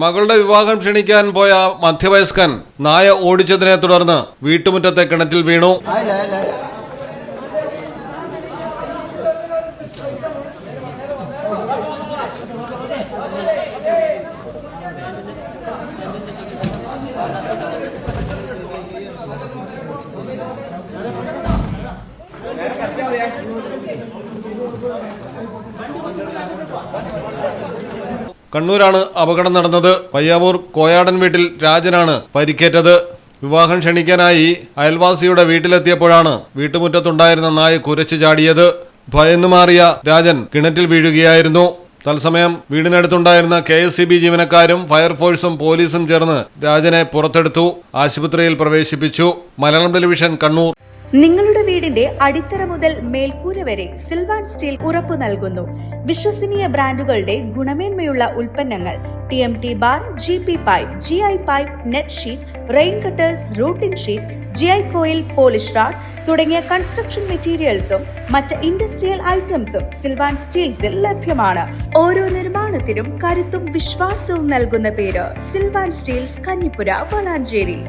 മകളുടെ വിവാഹം ക്ഷണിക്കാൻ പോയ മധ്യവയസ്കൻ നായ ഓടിച്ചതിനെ തുടർന്ന് വീട്ടുമുറ്റത്തെ കിണറ്റിൽ വീണു. കണ്ണൂരാണ് അപകടം നടന്നത്. പയ്യാവൂർ കോയാടൻ വീട്ടിൽ രാജനാണ് പരിക്കേറ്റത്. വിവാഹം ക്ഷണിക്കാനായി അയൽവാസിയുടെ വീട്ടിലെത്തിയപ്പോഴാണ് വീട്ടുമുറ്റത്തുണ്ടായിരുന്ന നായ കുരച്ചു ചാടിയത്. ഭയന്നു മാറിയ രാജൻ കിണറ്റിൽ വീഴുകയായിരുന്നു. തത്സമയം വീടിനടുത്തുണ്ടായിരുന്ന KSCB ജീവനക്കാരും ഫയർഫോഴ്സും പോലീസും ചേർന്ന് രാജനെ പുറത്തെടുത്തു. ആശുപത്രിയിൽ പ്രവേശിപ്പിച്ചു. മലയാളം ടെലിവിഷൻ, കണ്ണൂർ. നിങ്ങളുടെ വീടിന്റെ അടിത്തറ മുതൽ മേൽക്കൂര വരെ സിൽവാൻ സ്റ്റീൽ ഉറപ്പു നൽകുന്നു. വിശ്വസനീയ ബ്രാൻഡുകളുടെ ഗുണമേന്മയുള്ള ഉൽപ്പന്നങ്ങൾ TMT bar, GP pipe, GI pipe, net sheet, rain cutters, routing sheet, GI coil, polish RAD തുടങ്ങിയ കൺസ്ട്രക്ഷൻ മെറ്റീരിയൽസും മറ്റ് ഇൻഡസ്ട്രിയൽ ഐറ്റംസും സിൽവാൻ സ്റ്റീൽസിൽ ലഭ്യമാണ്. ഓരോ നിർമ്മാണത്തിനും കരുത്തും വിശ്വാസവും നൽകുന്ന പേര് സിൽവാൻ സ്റ്റീൽസ്, കഞ്ഞിപ്പുര, വളാഞ്ചേരി.